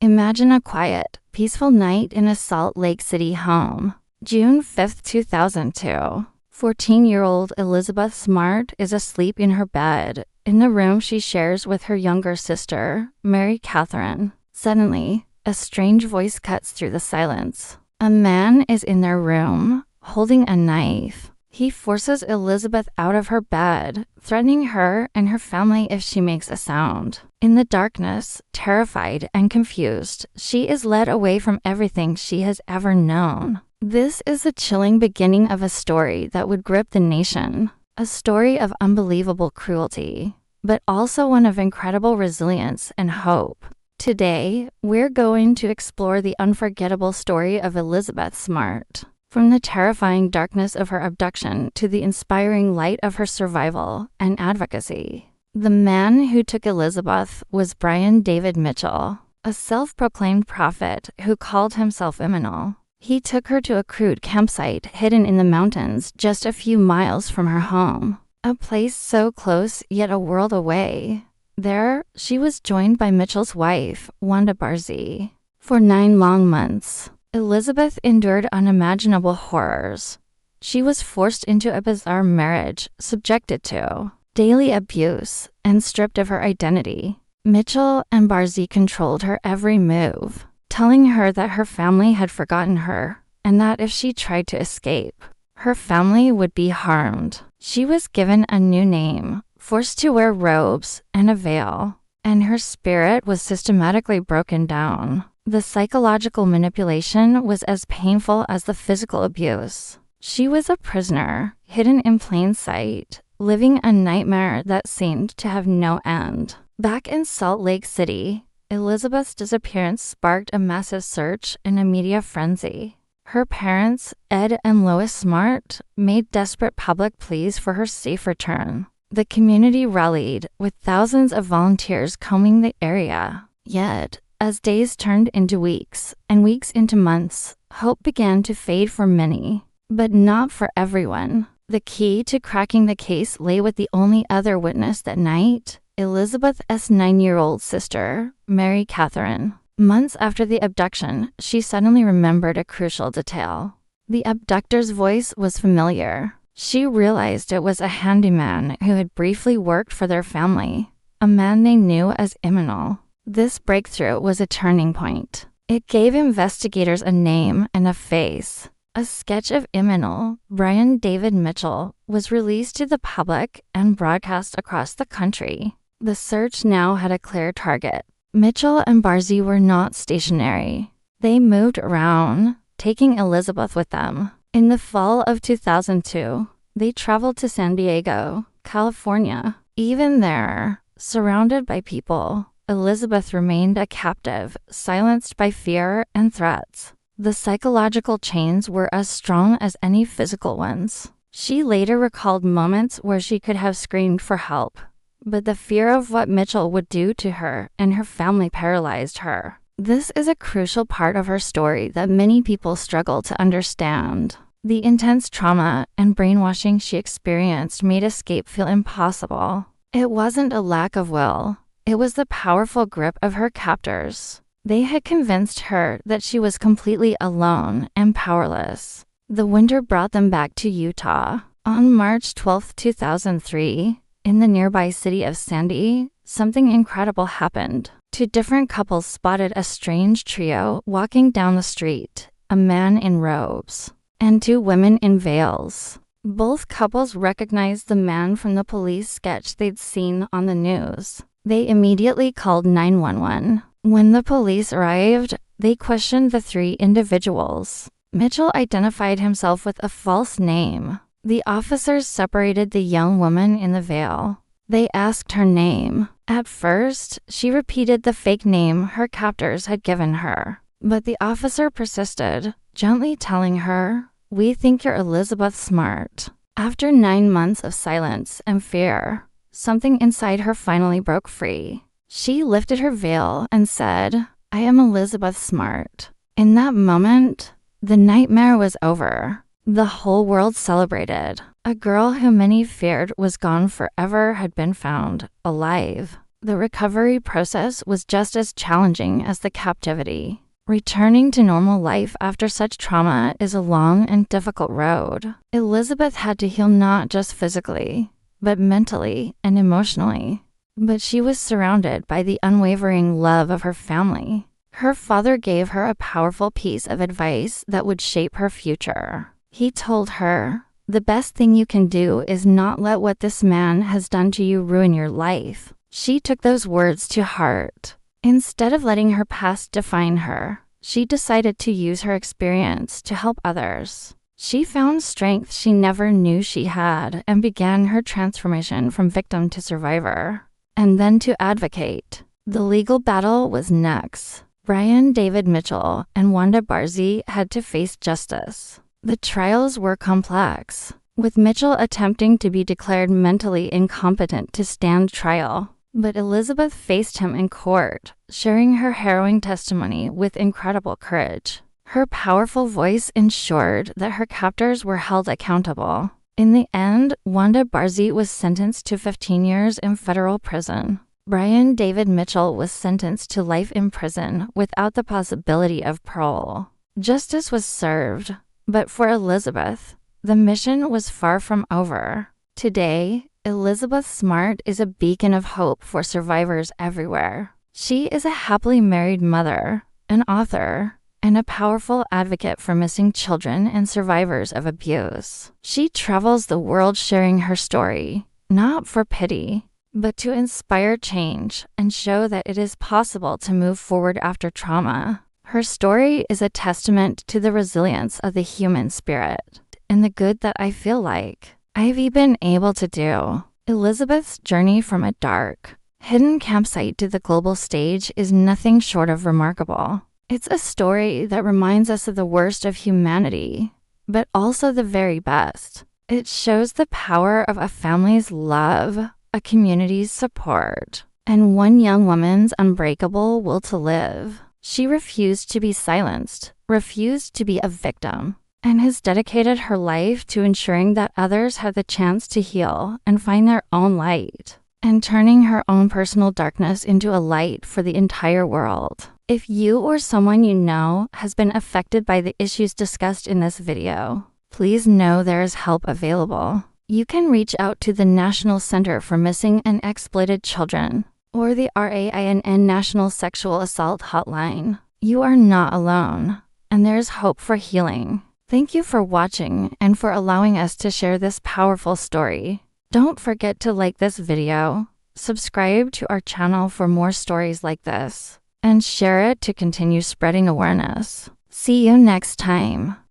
Imagine a quiet, peaceful night in a Salt Lake City home. June 5, 2002. 14-year-old Elizabeth Smart is asleep in her bed, in the room she shares with her younger sister, Mary Catherine. Suddenly, a strange voice cuts through the silence. A man is in their room, holding a knife. He forces Elizabeth out of her bed, threatening her and her family if she makes a sound. In the darkness, terrified and confused, she is led away from everything she has ever known. This is the chilling beginning of a story that would grip the nation. A story of unbelievable cruelty, but also one of incredible resilience and hope. Today, we're going to explore the unforgettable story of Elizabeth Smart. From the terrifying darkness of her abduction to the inspiring light of her survival and advocacy. The man who took Elizabeth was Brian David Mitchell, a self-proclaimed prophet who called himself Immortal. He took her to a crude campsite hidden in the mountains just a few miles from her home, a place so close yet a world away. There, she was joined by Mitchell's wife, Wanda Barzee. For 9 long months, Elizabeth endured unimaginable horrors. She was forced into a bizarre marriage, subjected to daily abuse, and stripped of her identity. Mitchell and Barzee controlled her every move, telling her that her family had forgotten her, and that if she tried to escape, her family would be harmed. She was given a new name, forced to wear robes and a veil, and her spirit was systematically broken down. The psychological manipulation was as painful as the physical abuse. She was a prisoner, hidden in plain sight, living a nightmare that seemed to have no end. Back in Salt Lake City, Elizabeth's disappearance sparked a massive search and a media frenzy. Her parents, Ed and Lois Smart, made desperate public pleas for her safe return. The community rallied, with thousands of volunteers combing the area. Yet, as days turned into weeks, and weeks into months, hope began to fade for many. But not for everyone. The key to cracking the case lay with the only other witness that night, Elizabeth's 9-year-old sister, Mary Catherine. Months after the abduction, she suddenly remembered a crucial detail. The abductor's voice was familiar. She realized it was a handyman who had briefly worked for their family, a man they knew as Immortal. This breakthrough was a turning point. It gave investigators a name and a face. A sketch of Immortal, Brian David Mitchell, was released to the public and broadcast across the country. The search now had a clear target. Mitchell and Barzee were not stationary. They moved around, taking Elizabeth with them. In the fall of 2002, they traveled to San Diego, California. Even there, surrounded by people, Elizabeth remained a captive, silenced by fear and threats. The psychological chains were as strong as any physical ones. She later recalled moments where she could have screamed for help, but the fear of what Mitchell would do to her and her family paralyzed her. This is a crucial part of her story that many people struggle to understand. The intense trauma and brainwashing she experienced made escape feel impossible. It wasn't a lack of will. It was the powerful grip of her captors. They had convinced her that she was completely alone and powerless. The winter brought them back to Utah. On March 12, 2003, in the nearby city of Sandy, something incredible happened. 2 different couples spotted a strange trio walking down the street, a man in robes, and 2 women in veils. Both couples recognized the man from the police sketch they'd seen on the news. They immediately called 911. When the police arrived, they questioned the 3 individuals. Mitchell identified himself with a false name. The officers separated the young woman in the veil. They asked her name. At first, she repeated the fake name her captors had given her. But the officer persisted, gently telling her, "We think you're Elizabeth Smart." After 9 months of silence and fear, something inside her finally broke free. She lifted her veil and said, "I am Elizabeth Smart." In that moment, the nightmare was over. The whole world celebrated. A girl who many feared was gone forever had been found, alive. The recovery process was just as challenging as the captivity. Returning to normal life after such trauma is a long and difficult road. Elizabeth had to heal not just physically, but mentally and emotionally. But she was surrounded by the unwavering love of her family. Her father gave her a powerful piece of advice that would shape her future. He told her, "The best thing you can do is not let what this man has done to you ruin your life." She took those words to heart. Instead of letting her past define her, she decided to use her experience to help others. She found strength she never knew she had and began her transformation from victim to survivor, and then to advocate. The legal battle was next. Brian David Mitchell and Wanda Barzee had to face justice. The trials were complex, with Mitchell attempting to be declared mentally incompetent to stand trial. But Elizabeth faced him in court, sharing her harrowing testimony with incredible courage. Her powerful voice ensured that her captors were held accountable. In the end, Wanda Barzee was sentenced to 15 years in federal prison. Brian David Mitchell was sentenced to life in prison without the possibility of parole. Justice was served, but for Elizabeth, the mission was far from over. Today, Elizabeth Smart is a beacon of hope for survivors everywhere. She is a happily married mother, an author, and a powerful advocate for missing children and survivors of abuse. She travels the world sharing her story, not for pity, but to inspire change and show that it is possible to move forward after trauma. Her story is a testament to the resilience of the human spirit and the good that I feel like I've been able to do. Elizabeth's journey from a dark, hidden campsite to the global stage is nothing short of remarkable. It's a story that reminds us of the worst of humanity, but also the very best. It shows the power of a family's love, a community's support, and one young woman's unbreakable will to live. She refused to be silenced, refused to be a victim, and has dedicated her life to ensuring that others have the chance to heal and find their own light, and turning her own personal darkness into a light for the entire world. If you or someone you know has been affected by the issues discussed in this video, please know there is help available. You can reach out to the National Center for Missing and Exploited Children or the RAINN National Sexual Assault Hotline. You are not alone, and there is hope for healing. Thank you for watching and for allowing us to share this powerful story. Don't forget to like this video, subscribe to our channel for more stories like this, and share it to continue spreading awareness. See you next time.